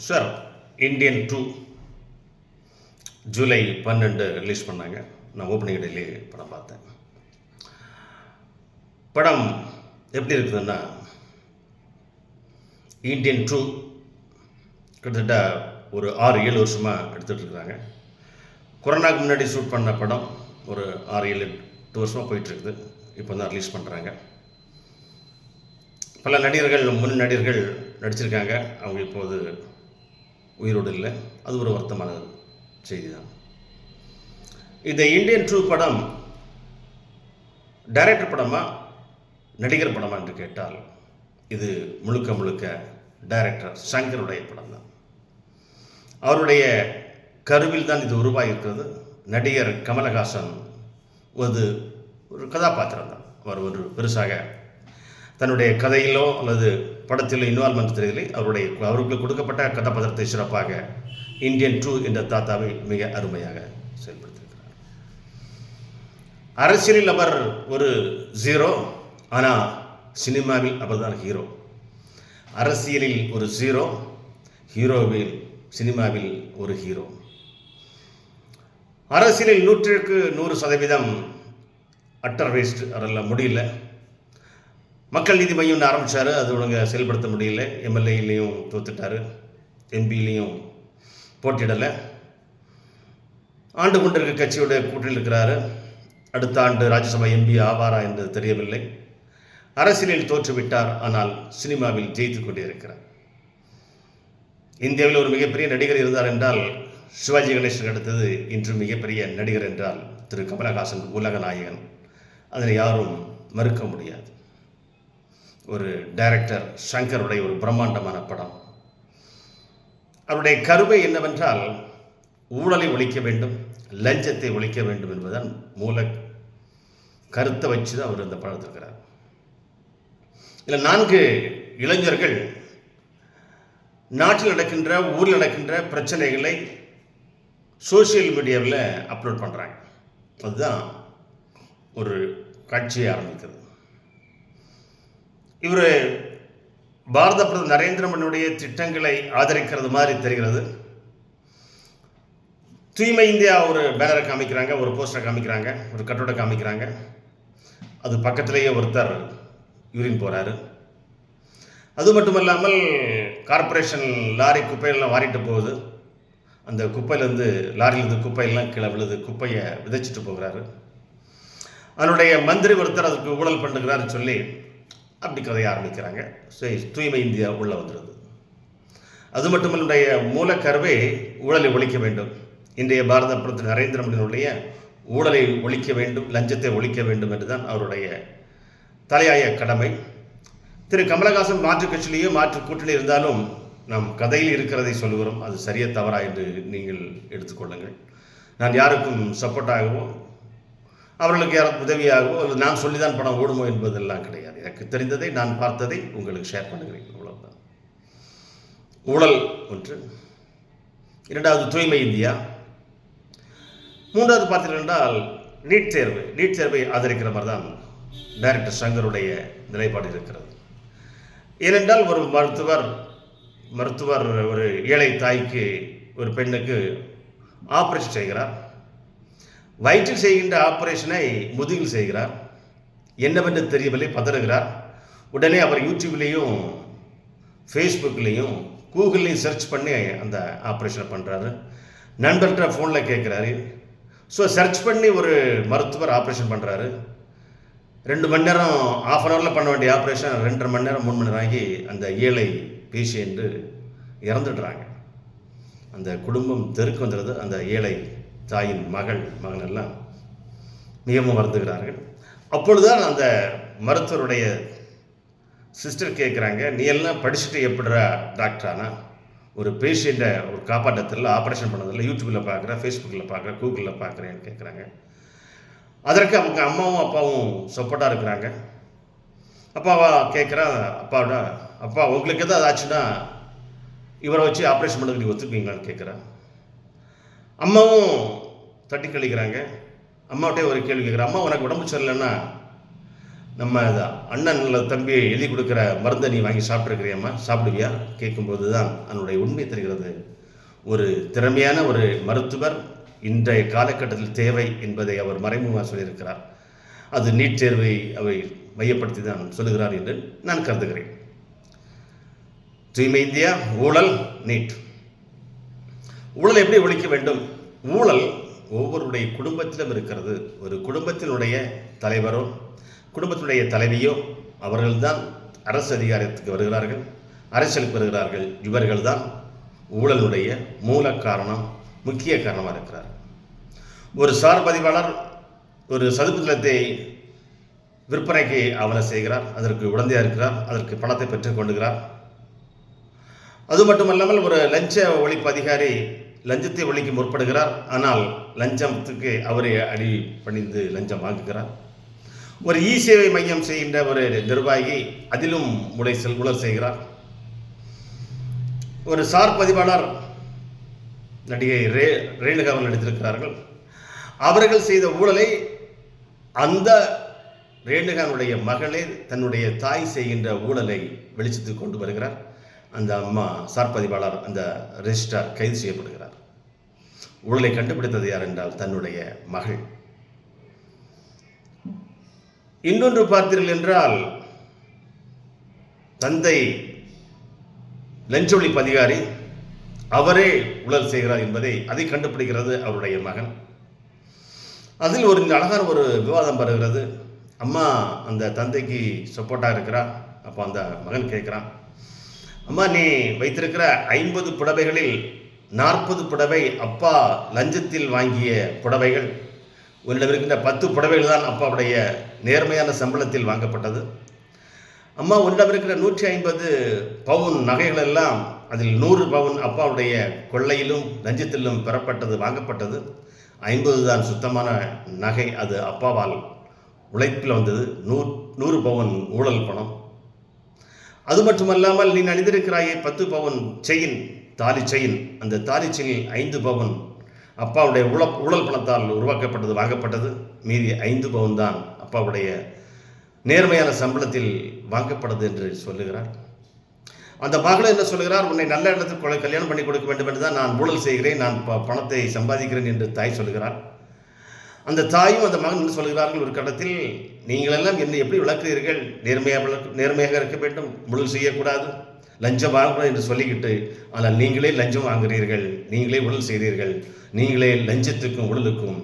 Sir Indian 2 July 12 release பண்ணாங்க. நான் opening டேலே படம் பார்த்தேன். படம் எப்படி இருக்குதுன்னா, இந்தியன் 2 கிட்டத்தட்ட ஒரு 6-7 வருஷமாக எடுத்துகிட்டு இருக்கிறாங்க. கொரோனாவுக்கு முன்னாடி ஷூட் பண்ண படம் ஒரு 6-7-8 வருஷமாக போயிட்டுருக்குது. இப்போ தான் ரிலீஸ் பண்ணுறாங்க. பல நடிகர்கள், முன் நடிகர்கள் நடிச்சிருக்காங்க. அவங்க இப்போது உயிரோடு இல்லை. அது ஒரு வருத்தமான செய்தி தான். இந்த இந்தியன் 2 படம் டைரக்டர் படமா நடிகர் படமா என்று கேட்டால், இது முழுக்க முழுக்க டைரக்டர் சங்கருடைய படம் தான். அவருடைய கருவில் தான் இது உருவாகியிருக்கிறது. நடிகர் கமலஹாசன் ஒரு கதாபாத்திரம் தான். அவர் ஒரு பெருசாக தன்னுடைய கதையிலோ அல்லது படத்திலோ இன்வால்மெண்ட் தெரியவில்லை. அவருக்கு கொடுக்கப்பட்ட கதாபாத்திரத்தை சிறப்பாக இந்தியன் 2 என்ற தாத்தாவை மிக அருமையாக செயல்படுத்தியிருக்கிறார். அரசியலில் அவர் ஒரு ஜீரோ, ஆனால் சினிமாவில் அவர் தான் ஹீரோ. அரசியலில் ஒரு ஜீரோ, ஹீரோவில் சினிமாவில் ஒரு ஹீரோ. அரசியலில் 100% அட்டர் வேஸ்ட், அதெல்லாம் முடியல. மக்கள் நீதி மையம் ஆரம்பித்தார், அது ஒழுங்காக செயல்படுத்த முடியல. எம்எல்ஏலையும் தோத்துட்டார், எம்பிலையும் போட்டியிடலை. ஆண்டு கொண்டிருக்க கட்சியோட கூட்டணியில் இருக்கிறாரு. அடுத்த ஆண்டு ராஜ்யசபா எம்பி ஆவாரா என்று தெரியவில்லை. அரசியலில் தோற்றுவிட்டார், ஆனால் சினிமாவில் ஜெயித்து கொண்டே இருக்கிறார். இந்தியாவில் ஒரு மிகப்பெரிய நடிகர் இருந்தார் என்றால் சிவாஜி கணேசனுக்கு அடுத்தது இன்று மிகப்பெரிய நடிகர் என்றால் திரு கமலஹாசன் உலக நாயகன். அதனை யாரும் மறுக்க முடியாது. ஒரு டைரக்டர் சங்கருடைய ஒரு பிரம்மாண்டமான படம். அவருடைய கருவை என்னவென்றால், ஊழலை ஒழிக்க வேண்டும், லஞ்சத்தை ஒழிக்க வேண்டும் என்பதுதான் மூல கருத்தை வச்சு தான் அவர் இந்த படம் இருக்கிறார். இதில் 4 இளைஞர்கள் நாட்டில் நடக்கின்ற, ஊரில் நடக்கின்ற பிரச்சனைகளை சோசியல் மீடியாவில் அப்லோட் பண்ணுறாங்க. அதுதான் ஒரு காட்சியை ஆரம்பிக்கிறது. இவர் பாரத பிரதமர் நரேந்திர மோடியுடைய திட்டங்களை ஆதரிக்கிறது மாதிரி தெரிகிறது. தூய்மை இந்தியா ஒரு பேனரை காமிக்கிறாங்க, ஒரு போஸ்டரை காமிக்கிறாங்க, ஒரு கட்டோட்டை காமிக்கிறாங்க. அது பக்கத்திலேயே ஒருத்தர் யூரின் போகிறாரு. அது மட்டும் இல்லாமல் கார்பரேஷன் லாரி குப்பையெல்லாம் வாரிட்டு போகுது. அந்த குப்பையிலேருந்து, லாரியிலேருந்து குப்பையெல்லாம் கீழே விழுது. குப்பையை விதைச்சிட்டு போகிறாரு. அதனுடைய மந்திரி ஒருத்தர் அதுக்கு ஊழல் பண்ணுகிறாருன்னு சொல்லி அப்படி கதையை ஆரம்பிக்கிறாங்க. சரி, தூய்மை இந்தியா உள்ளே வந்துடுது. அது மட்டுமல்ல, மூலக்கருவே ஊழலை ஒழிக்க வேண்டும். இன்றைய பாரத பிரதமர் நரேந்திர மோடியினுடைய ஊழலை ஒழிக்க வேண்டும், லஞ்சத்தை ஒழிக்க வேண்டும் என்றுதான் அவருடைய தலையாய கடமை. திரு கமலஹாசன் மாற்று கட்சியிலேயோ மாற்று கூட்டணி இருந்தாலும் நாம் கதையில் இருக்கிறதை சொல்கிறோம். அது சரியா தவறா என்று நீங்கள் எடுத்துக்கொள்ளுங்கள். நான் யாருக்கும் சப்போர்ட்டாகவோ அவர்களுக்கு யாரும் உதவியாகவோ அல்லது நான் சொல்லிதான் படம் ஓடுமோ என்பதெல்லாம் கிடையாது. எனக்கு தெரிந்ததை, நான் பார்த்ததை உங்களுக்கு ஷேர் பண்ணுகிறேன். அவ்வளவுதான். ஊழல் ஒன்று. 2வது தூய்மை இந்தியா. 3வது பார்த்தீர்கள் என்றால் நீட் தேர்வை ஆதரிக்கிற மாதிரி தான் டைரக்டர் சங்கருடைய நிலைப்பாடு இருக்கிறது. ஏனென்றால் ஒரு மருத்துவர் ஒரு ஏழை தாய்க்கு, ஒரு பெண்ணுக்கு ஆப்ரேஷன் செய்கிறார். வயிற்றில் செய்கின்ற ஆப்ரேஷனை முதுகில் செய்கிறார். என்னவென்று தெரியவில்லை, பதறுகிறார். உடனே அவர் யூடியூப்லேயும் ஃபேஸ்புக்லேயும் கூகுள்லேயும் சர்ச் பண்ணி அந்த ஆப்ரேஷனை பண்ணுறாரு. நண்பர்கிட்ட ஃபோனில் கேட்குறாரு. ஸோ சர்ச் பண்ணி ஒரு மருத்துவர் ஆப்ரேஷன் பண்ணுறாரு. 2 மணி நேரம், ½ அன் ஹவரில் பண்ண வேண்டிய ஆப்ரேஷன் 2.5 மணி நேரம் 3 மணி நேரம் ஆகி அந்த ஏழை பேஷண்ட்டு இறந்துடுறாங்க. அந்த குடும்பம் தெருக்கு வந்துடுது. அந்த ஏழை தாயின் மகன் எல்லாம் மிகவும் வருந்துகிறார்கள். அப்பொழுதுதான் அந்த மருத்துவருடைய சிஸ்டர் கேட்குறாங்க, நீ எல்லாம் படிச்சுட்டு எப்படிடா டாக்டர் ஆனால் ஒரு பேஷண்ட்டை ஒரு காப்பாற்றத்தில் ஆப்ரேஷன் பண்ணதில்லை, யூடியூப்பில் பார்க்குறேன், ஃபேஸ்புக்கில் பார்க்குறேன், கூகுளில் பார்க்குறேன்னு கேட்குறாங்க. அதற்கு அவங்க அம்மாவும் அப்பாவும் சப்போர்ட்டாக இருக்கிறாங்க. அப்பாவா கேட்குறான், அப்பா உங்களுக்கு எதாவது ஆச்சுன்னா இவரை வச்சு ஆப்ரேஷன் பண்ணுறதுக்கு நீ ஒத்துக்குவீங்களான்னு கேட்குறான். அம்மாவும் தட்டி கழிக்கிறாங்க. அம்மாவிட்டே ஒரு கேள்வி கேட்குறேன், அம்மா உனக்கு உடம்பு சரியில்லைன்னா நம்ம அண்ணன் தம்பி எழுதி கொடுக்குற மருந்தை நீ வாங்கி சாப்பிட்ருக்கிறியம்மா, சாப்பிடுவியா கேட்கும்போது தான் அதனுடைய உண்மை தெரிகிறது. ஒரு திறமையான ஒரு மருத்துவர் இன்றைய காலகட்டத்தில் தேவை என்பதை அவர் மறைமுகமாக சொல்லியிருக்கிறார். அது நீட் தேர்வை அவை மையப்படுத்தி தான் சொல்லுகிறார் என்று நான் கருதுகிறேன். தூய்மை இந்தியா, ஊழல், நீட். ஊழல் எப்படி ஒழிக்க வேண்டும்? ஊழல் ஒவ்வொருடைய குடும்பத்திலும் இருக்கிறது. ஒரு குடும்பத்தினுடைய தலைவரோ குடும்பத்தினுடைய தலைவியோ அவர்கள்தான் அரசு அதிகாரத்துக்கு வருகிறார்கள், அரசியலுக்கு வருகிறார்கள். இவர்கள்தான் ஊழலுடைய மூல காரணம், முக்கிய காரணமாக இருக்கிறார். ஒரு சார் பதிவாளர் ஒரு சதுப்பு நிலத்தை விற்பனைக்கு ஆவணம் செய்கிறார், அதற்கு உடந்தையாக இருக்கிறார், அதற்கு பணத்தை பெற்றுக் கொண்டுகிறார். அது மட்டுமல்லாமல் ஒரு லஞ்ச ஒழிப்பு அதிகாரி லஞ்சத்தை ஒழிக்க முற்படுகிறார், ஆனால் லஞ்சத்துக்கு அவரை அடி பணிந்து லஞ்சம் வாங்குகிறார். ஒரு சேவை மையம் செய்கின்ற ஒரு நிர்வாகி அதிலும் ஊழல் செய்கிறார். ஒரு சார் பதிவாளர் நடிகை ரேணுகாவில் நடித்திருக்கிறார்கள். அவர்கள் செய்த ஊழலை அந்த ரேணுகாவுடைய மகளே தன்னுடைய தாய் செய்கின்ற ஊழலை வெளிச்சத்துக்கு கொண்டு வருகிறார். அந்த அம்மா சார் பதிவாளர் அந்த ரெஜிஸ்ட்ரார் கைது செய்யப்படுகிறார். ஊழலை கண்டுபிடித்தது யார் என்றால் தன்னுடைய மகள். இன்னொன்று பார்த்தீர்கள் என்றால் தந்தை லஞ்ச ஒழிப்பு அதிகாரி அவரே ஊழல் செய்கிறார் என்பதை அதை கண்டுபிடிக்கிறது அவருடைய மகன். அதில் ஒரு அழகான ஒரு விவாதம் வருகிறது. அம்மா அந்த தந்தைக்கு சப்போர்ட்டாக இருக்கிறா. அப்போ அந்த மகன் கேட்குறான், அம்மா நீ வைத்திருக்கிற 50 புடவைகளில் 40 புடவை அப்பா லஞ்சத்தில் வாங்கிய புடவைகள், உன்னிடம் இருக்கின்ற 10 புடவைகள் தான் அப்பாவுடைய நேர்மையான சம்பளத்தில் வாங்கப்பட்டது. அம்மா உன்னிடம் இருக்கிற 150 பவுன் நகைகள் எல்லாம் அதில் 100 பவுன் அப்பாவுடைய கொள்ளையிலும் லஞ்சத்திலும் பெறப்பட்டது, வாங்கப்பட்டது. 50 தான் சுத்தமான நகை, அது அப்பாவால் உழைப்பில் வந்தது. 100 பவுன் ஊழல் பணம். அது மட்டுமல்லாமல் நீ அணிந்திருக்கிறாயே 10 பவுன் செயின், தாலி செயின், அந்த தாலி செயினில் 5 பவுன் அப்பாவுடைய ஊழல் பணத்தால் உருவாக்கப்பட்டது, வாங்கப்பட்டது. மீதி 5 பவுன் தான் அப்பாவுடைய நேர்மையான சம்பளத்தில் வாங்கப்பட்டது என்று சொல்லுகிறார். அந்த மகள் என்ன சொல்லுகிறார், உன்னை நல்ல இடத்துக்கு கல்யாணம் பண்ணி கொடுக்க வேண்டும் என்று தான் நான் ஊழல் செய்கிறேன், நான் பணத்தை சம்பாதிக்கிறேன் என்று தாய் சொல்லுகிறார். அந்த தாயும் அந்த மகன் என்ன சொல்கிறார்கள் ஒரு கட்டத்தில், நீங்கள் எல்லாம் என்னை எப்படி விளக்குகிறீர்கள், நேர்மையாக இருக்க வேண்டும், ஊழல் செய்யக்கூடாது, லஞ்சம் வாங்கக்கூடாது என்று சொல்லிக்கிட்டு, ஆனால் நீங்களே லஞ்சம் வாங்குகிறீர்கள், நீங்களே ஊழல் செய்கிறீர்கள், நீங்களே லஞ்சத்துக்கும் ஊழலுக்கும்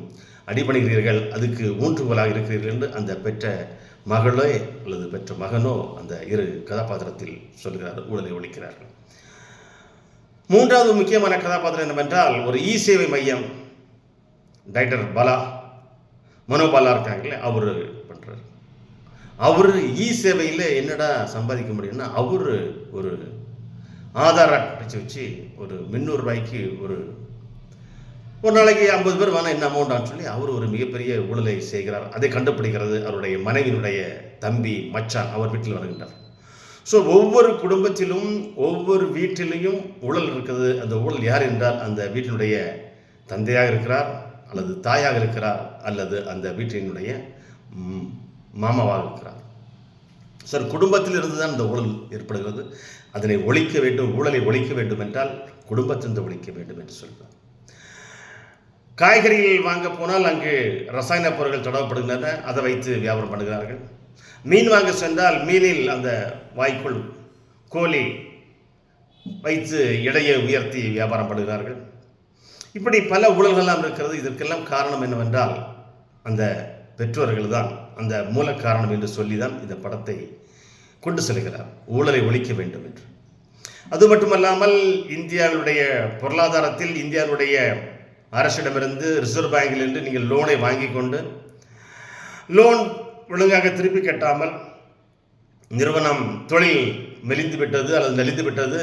அடிபணிகிறீர்கள், அதுக்கு ஊன்றுகோலாக இருக்கிறீர்கள் என்று அந்த பெற்ற மகளோ அல்லது பெற்ற மகனோ அந்த இரு கதாபாத்திரத்தில் சொல்கிறார், ஊழலை ஒழிக்கிறார்கள். மூன்றாவது முக்கியமான கதாபாத்திரம் என்னவென்றால் ஒரு சேவை மையம் டைரக்டர் பாலா, மனோபாலா இருக்காங்களே, அவர் பண்ணுறார். அவர் சேவையில் என்னடா சம்பாதிக்க முடியும்னா, அவர் ஒரு ஆதார் அட்டை வச்சு ஒரு 300 ரூபாய்க்கு ஒரு நாளைக்கு 50 பேர் வேணால் என்ன அமௌண்ட்டான்னு சொல்லி அவர் ஒரு மிகப்பெரிய ஊழலை செய்கிறார். அதை கண்டுபிடிக்கிறது அவருடைய மனைவியினுடைய தம்பி மச்சான், அவர் வீட்டில் வருகின்றார். ஸோ ஒவ்வொரு குடும்பத்திலும் ஒவ்வொரு வீட்டிலையும் ஊழல் இருக்குது. அந்த ஊழல் யார் என்றால் அந்த வீட்டினுடைய தந்தையாக இருக்கிறார், அல்லது தாயாக இருக்கிறார், அல்லது அந்த வீட்டினுடைய மாமாவாக இருக்கிறார். சார் குடும்பத்தில் இருந்து தான் இந்த ஊழல் ஏற்படுகிறது. அதனை ஒழிக்க வேண்டும், ஊழலை ஒழிக்க வேண்டும் என்றால் குடும்பத்திலிருந்து ஒழிக்க வேண்டும் என்று சொல்கிறார். காய்கறிகள் வாங்க போனால் அங்கு ரசாயன பொருட்கள் தொடரப்படுகின்றன, அதை வைத்து வியாபாரம் பண்ணுகிறார்கள். மீன் வாங்க சென்றால் மீனில் அந்த வாய்க்குள் கோழி வைத்து எடையை உயர்த்தி வியாபாரம் பண்ணுகிறார்கள். இப்படி பல ஊழல்கள்லாம் இருக்கிறது. இதற்கெல்லாம் காரணம் என்னவென்றால் அந்த பெற்றோர்கள் தான் அந்த மூல காரணம் என்று சொல்லி தான் இந்த படத்தை கொண்டு செல்கிறார், ஊழலை ஒழிக்க வேண்டும் என்று. அது மட்டுமல்லாமல் இந்தியாவுடைய பொருளாதாரத்தில் இந்தியாவுடைய அரசிடமிருந்து ரிசர்வ் பேங்கிலிருந்து நீங்கள் லோனை வாங்கி கொண்டு லோன் ஒழுங்காக திருப்பி கட்டாமல் நிறுவனம் தொழில் மெலிந்து விட்டது அல்லது நலிந்து விட்டது,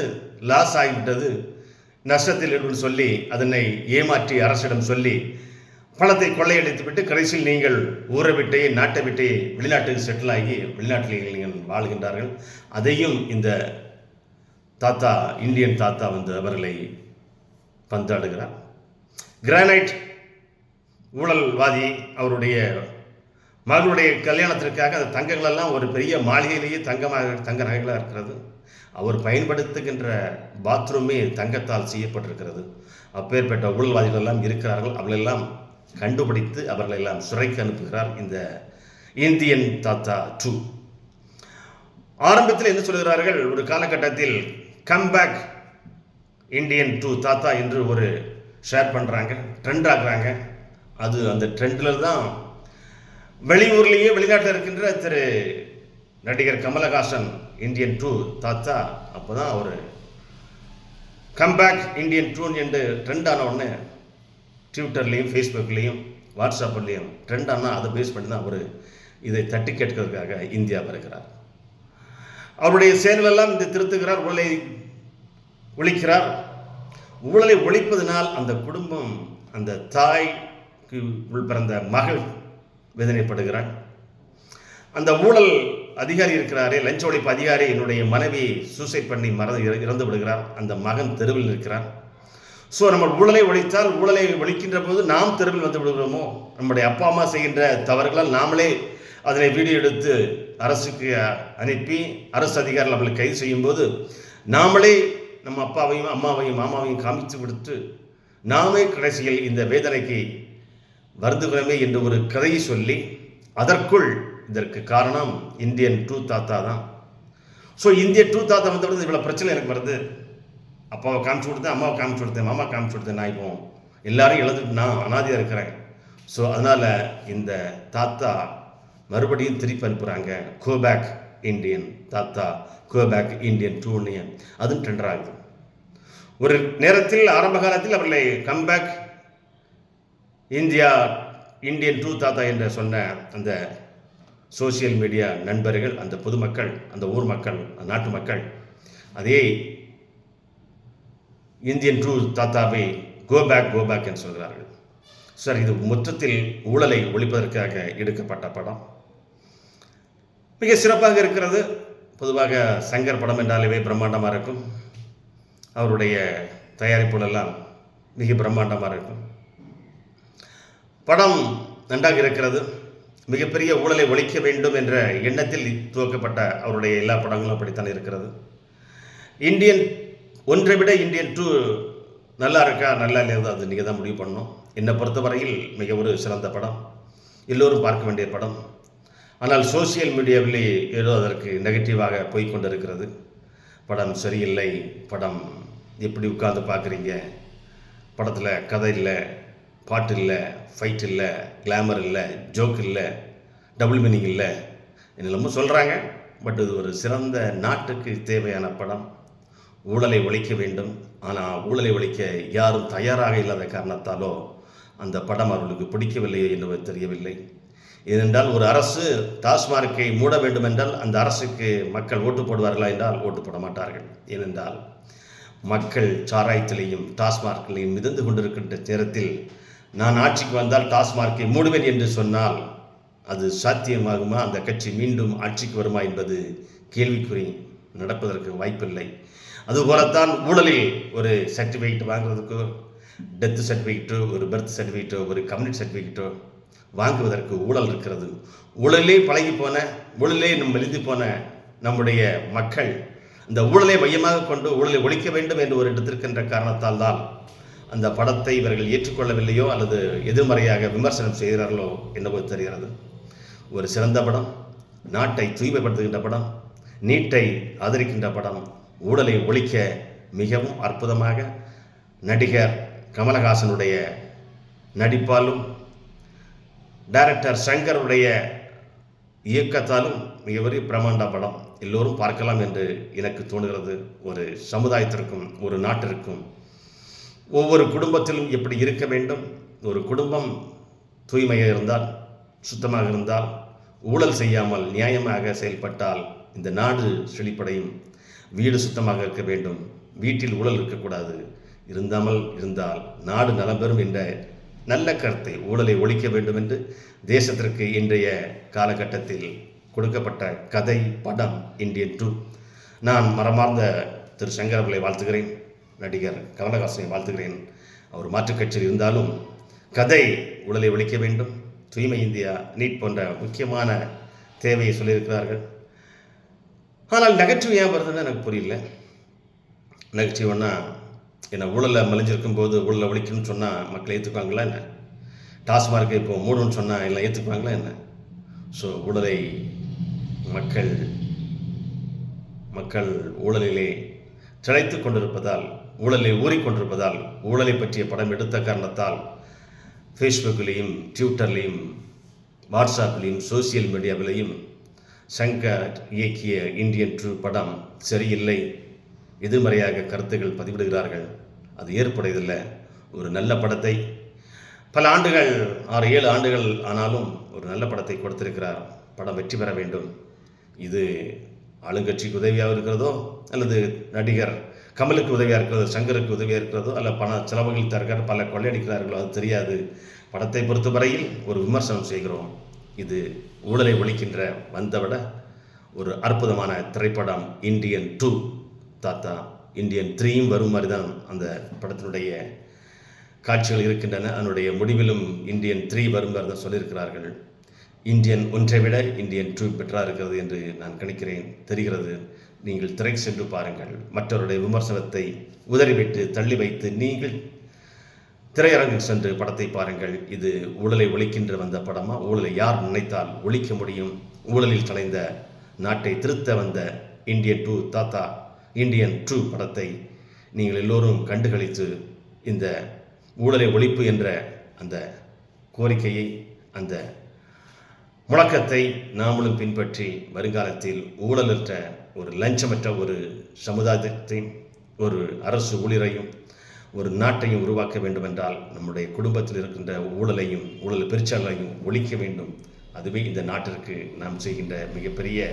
லாஸ் ஆகிவிட்டது, நஷ்டத்தில் என்று சொல்லி அதனை ஏமாற்றி அரசிடம் சொல்லி பணத்தை கொள்ளையடித்து விட்டு கடைசியில் நீங்கள் ஊரை விட்டே நாட்டை விட்டே வெளிநாட்டுக்கு செட்டில் ஆகி வெளிநாட்டில் நீங்கள் வாழ்கின்றார்கள். அதையும் இந்த தாத்தா, இந்தியன் தாத்தா அவர்களை பந்தாடுகிறார். கிரானைட் ஊழல்வாதி அவருடைய மகளுடைய கல்யாணத்திற்காக அந்த தங்கங்களெல்லாம் ஒரு பெரிய மாளிகையிலேயே தங்க நகைகளாக இருக்கிறது. அவர் பயன்படுத்துகின்ற பாத்ரூமே தங்கத்தால் செய்யப்பட்டிருக்கிறது. அப்பேற்பட்ட ஊழல்வாதிகள் எல்லாம் இருக்கிறார்கள். அவர்களெல்லாம் கண்டுபிடித்து அவர்களெல்லாம் சிறைக்கு அனுப்புகிறார் இந்த இந்தியன் தாத்தா 2. ஆரம்பத்தில் என்ன சொல்கிறார்கள், ஒரு காலகட்டத்தில் கம்பேக் இந்தியன் 2 தாத்தா என்று ஒரு ஷேர் பண்ணுறாங்க, ட்ரெண்ட் ஆக்குறாங்க. அது அந்த ட்ரெண்டில் தான் வெளியூர்லேயே வெளிநாட்டில் இருக்கின்ற திரு நடிகர் கமலஹாசன் இந்தியன் 2 தாத்தா அப்போ தான் அவர் கம்பேக் இந்தியன் 2 என்று ட்ரெண்ட் ஆன உடனே ட்விட்டர்லேயும் ஃபேஸ்புக்லேயும் வாட்ஸ்அப்லேயும் ட்ரெண்ட் ஆனால் அதை பேஸ் பண்ணி தான் அவர் இதை தட்டி கேட்கறதுக்காக இந்தியா வருகிறார். அவருடைய செயலெல்லாம் இந்த திருத்துகிறார், ஊழலை ஒழிக்கிறார். ஊழலை ஒழிப்பதனால் அந்த குடும்பம், அந்த தாய்க்கு உள் பிறந்த மகள் வேதனைப்படுகிறார். அந்த ஊழல் அதிகாரி இருக்கிறாரே, லஞ்ச ஒழிப்பு அதிகாரி, என்னுடைய மனைவி சூசைட் பண்ணி இறந்து விடுகிறார். அந்த மகன் தெருவில் இருக்கிறார். ஸோ நம்ம ஊழலை ஒழித்தால், ஊழலை ஒழிக்கின்ற போது நாம் தெருவில் வந்து விடுகிறோமோ, நம்முடைய அப்பா அம்மா செய்கின்ற தவறுகளால் நாமளே அதனை வீடியோ எடுத்து அரசுக்கு அனுப்பி அரசு அதிகாரிகள் நம்மளை கைது செய்யும்போது நாமளே நம்ம அப்பாவையும் அம்மாவையும் மாமாவையும் காமித்து விடுத்து நாமே கடைசியில் இந்த வேதனைக்கு வருந்துகிறோமே என்று ஒரு கதையை சொல்லி, அதற்குள் இதற்கு காரணம் இந்தியன் 2 தாத்தா தான். ஸோ இந்தியன் 2 தாத்தா வந்தபோது இவ்வளோ பிரச்சனை எனக்கு வருது. அப்பாவை காமிச்சு கொடுத்தேன், அம்மாவை காமிச்சு கொடுத்தேன், மாமா காமிச்சு கொடுத்தேன், நான் இப்போ எல்லாரும் இழந்துட்டு நான் அனாதியாக இருக்கிறேன். ஸோ அதனால் இந்த தாத்தா மறுபடியும் திருப்பி அனுப்புகிறாங்க, கோபேக் இந்தியன் தாத்தா, கோபேக் இந்தியன் 2ன்னு. அதுவும் ட்ரெண்ட் ஆகுது. ஒரு நேரத்தில் ஆரம்ப காலத்தில் அவர்களை கம்பேக் இந்தியன் 2 தாத்தா என்று சொன்ன அந்த சோசியல் மீடியா நண்பர்கள், அந்த பொதுமக்கள், அந்த ஊர் மக்கள், நாட்டு மக்கள் அதே இந்தியன் 2 தாத்தாவை கோபேக் என்று சொல்கிறார்கள். சார், இது மொத்தத்தில் ஊழலை ஒழிப்பதற்காக எடுக்கப்பட்ட படம். மிக சிறப்பாக இருக்கிறது. பொதுவாக சங்கர் படம் என்றாலே பிரம்மாண்டமாக இருக்கும். அவருடைய தயாரிப்புகளெல்லாம் மிக பிரம்மாண்டமாக இருக்கும். படம் நன்றாக இருக்கிறது. மிகப்பெரிய ஊழலை ஒழிக்க வேண்டும் என்ற எண்ணத்தில் துவக்கப்பட்ட அவருடைய எல்லா படங்களும் அப்படித்தான் இருக்கிறது. இந்தியன் 1 விட இந்தியன் 2 நல்லா இருக்கா நல்லா இல்லையா அது நீங்கள் தான் முடிவு பண்ணணும். என்னை பொறுத்தவரையில் மிக ஒரு சிறந்த படம், எல்லோரும் பார்க்க வேண்டிய படம். ஆனால் சோசியல் மீடியாவிலே ஏதோ அதற்கு நெகட்டிவாக போய்கொண்டிருக்கிறது. படம் சரியில்லை, படம் எப்படி உட்கார்ந்து பார்க்குறீங்க, படத்தில் கதை இல்லை, பாட்டு இல்லை, ஃபைட் இல்லை, கிளாமர் இல்லை, ஜோக் இல்லை, டபுள் மீனிங் இல்லை, என்னெல்லாமோ சொல்கிறாங்க. பட் இது ஒரு சிறந்த நாட்டுக்கு தேவையான படம். ஊழலை ஒழிக்க வேண்டும், ஆனால் ஊழலை ஒழிக்க யாரும் தயாராக இல்லாத காரணத்தாலோ அந்த படம் அவர்களுக்கு பிடிக்கவில்லையோ என்பது தெரியவில்லை. ஏனென்றால் ஒரு அரசு டாஸ்மார்க்கை மூட வேண்டும் என்றால் அந்த அரசுக்கு மக்கள் ஓட்டு போடுவார்களா என்றால் ஓட்டு போட மாட்டார்கள். ஏனென்றால் மக்கள் சாராயத்திலையும் டாஸ்மார்க்கிலையும் மிதந்து கொண்டிருக்கின்ற நேரத்தில் நான் ஆட்சிக்கு வந்தால் டாஸ்மார்க்கை மூடுவேன் என்று சொன்னால் அது சாத்தியமாகுமா? அந்த கட்சி மீண்டும் ஆட்சிக்கு வருமா என்பது கேள்விக்குறி, நடப்பதற்கு வாய்ப்பில்லை. அதுபோலத்தான் ஊழலில் ஒரு சர்டிஃபிகேட் வாங்குவதற்கோ, டெத்து சர்டிஃபிகேட்டோ, ஒரு பர்த் சர்டிஃபிகேட்டோ, ஒரு கம்யூனிட்டி சர்டிஃபிகேட்டோ வாங்குவதற்கு ஊழல் இருக்கிறது. ஊழலே பழகி போன, ஊழலே மெலிந்து போன நம்முடைய மக்கள் அந்த ஊழலை மையமாக கொண்டு ஊழலை ஒழிக்க வேண்டும் என்று ஒரு எடுத்திருக்கின்ற காரணத்தால் தான் அந்த படத்தை இவர்கள் ஏற்றுக்கொள்ளவில்லையோ அல்லது எதிர்மறையாக விமர்சனம் செய்கிறார்களோ என்னவோ தெரிகிறது. ஒரு சிறந்த படம், நாட்டை தூய்மைப்படுத்துகின்ற படம், நீட்டை ஆதரிக்கின்ற படம், ஊழலை ஒழிக்க மிகவும் அற்புதமாக நடிகர் கமலஹாசனுடைய நடிப்பாலும் டைரக்டர் சங்கருடைய இயக்கத்தாலும் மிகப்பெரிய பிரமாண்ட படம். எல்லோரும் பார்க்கலாம் என்று எனக்கு தோணுகிறது. ஒரு சமுதாயத்திற்கும் ஒரு நாட்டிற்கும் ஒவ்வொரு குடும்பத்திலும் எப்படி இருக்க வேண்டும், ஒரு குடும்பம் தூய்மையாக இருந்தால், சுத்தமாக இருந்தால், ஊழல் செய்யாமல் நியாயமாக செயல்பட்டால் இந்த நாடு செழிப்படையும். வீடு சுத்தமாக இருக்க வேண்டும், வீட்டில் ஊழல் இருக்கக்கூடாது, இருந்தால் நாடு நலம் பெறும் என்ற நல்ல கருத்தை, ஊழலை ஒழிக்க வேண்டும் என்று தேசத்திற்கு இன்றைய காலகட்டத்தில் கொடுக்கப்பட்ட கதை படம் இந்தியன் 2. நான் மரமார்ந்த திரு சங்கர் அவர்களை வாழ்த்துகிறேன், நடிகர் கமலஹாசனை வாழ்த்துகிறேன். அவர் மாற்றுக் கட்சியில் இருந்தாலும் கதை ஊழலை ஒழிக்க வேண்டும், தூய்மை இந்தியா, நீட் போன்ற முக்கியமான தேவையை சொல்லியிருக்கிறார்கள். ஆனால் நகைச்சுவை ஏன் வருதுன்னு எனக்கு புரியல. நகைச்சுவைன்னா என்ன, ஊழலை மலிஞ்சிருக்கும் போது ஊழலை ஒழிக்கணும்னு சொன்னால் மக்கள் ஏற்றுக்குவாங்களா என்ன? டாஸ்மார்க்கை இப்போ மூடணும்னு சொன்னால் எல்லாம் ஏற்றுக்குவாங்களா என்ன? ஸோ ஊழலை மக்கள் ஊழலிலே திளைத்து கொண்டிருப்பதால், ஊழலை ஊறிக்கொண்டிருப்பதால், ஊழலை பற்றிய படம் எடுத்த காரணத்தால் ஃபேஸ்புக்கிலையும் ட்விட்டர்லேயும் வாட்ஸ்அப்லேயும் சோசியல் மீடியாவிலையும் சங்கர் இயக்கிய இந்தியன் 2 படம் சரியில்லை, எதிர்மறையாக கருத்துக்கள் பதிவிடுகிறார்கள். அது ஏற்புடையதில்லை. ஒரு நல்ல படத்தை பல ஆண்டுகள் 6-7 ஆண்டுகள் ஆனாலும் ஒரு நல்ல படத்தை கொடுத்திருக்கிறார். படம் வெற்றி பெற வேண்டும். இது ஆளுங்கட்சிக்கு உதவியாக இருக்கிறதோ, அல்லது நடிகர் கமலுக்கு உதவியாக இருக்கிறதோ, சங்கருக்கு உதவியாக இருக்கிறதோ, அல்ல பண செலவுகள் தருகிற பல கொள்ளையடிக்கிறார்களோ, அது தெரியாது. படத்தை பொறுத்தவரையில் ஒரு விமர்சனம் செய்கிறோம். இது ஊழலை ஒழிக்கின்ற வந்தவிட ஒரு அற்புதமான திரைப்படம். இந்தியன் 2 தாத்தா, இந்தியன் 3யும் வரும் மாதிரி தான் அந்த படத்தினுடைய காட்சிகள் இருக்கின்றன. அதனுடைய முடிவிலும் இந்தியன் 3 வரும் மாதிரி தான் சொல்லியிருக்கிறார்கள். இந்தியன் 1ஐ விட இந்தியன் 2 பெட்டராக இருக்கிறது என்று நான் கணிக்கிறேன், தெரிகிறது. நீங்கள் திரைக்கு சென்று பாருங்கள். மற்றவருடைய விமர்சனத்தை உதறிவிட்டு தள்ளி வைத்து நீங்கள் திரையரங்குக்கு சென்று படத்தை பாருங்கள். இது ஊழலை ஒழிக்கின்ற வந்த படமா? ஊழலை யார் நினைத்தால் ஒழிக்க முடியும்? ஊழலில் கலைந்த நாட்டை திருத்த வந்த இந்தியன் 2 தாத்தா, இந்தியன் 2 படத்தை நீங்கள் எல்லோரும் கண்டுகளித்து இந்த ஊழலை ஒழிப்பு என்ற அந்த கோரிக்கையை, அந்த முழக்கத்தை நாமளும் பின்பற்றி வருங்காலத்தில் ஊழலற்ற ஒரு லஞ்சமற்ற ஒரு சமுதாயத்தையும் ஒரு அரசு ஊழியரையும் ஒரு நாட்டையும் உருவாக்க வேண்டுமென்றால் நம்முடைய குடும்பத்தில் இருக்கின்ற ஊழல் பெருச்சாலையும் ஒழிக்க வேண்டும். அதுவே இந்த நாட்டிற்கு நாம் செய்கின்ற மிகப்பெரிய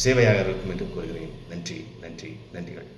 சேவையாக இருக்கும் என்று கூறுகிறேன். நன்றி, நன்றி, நன்றிகள்.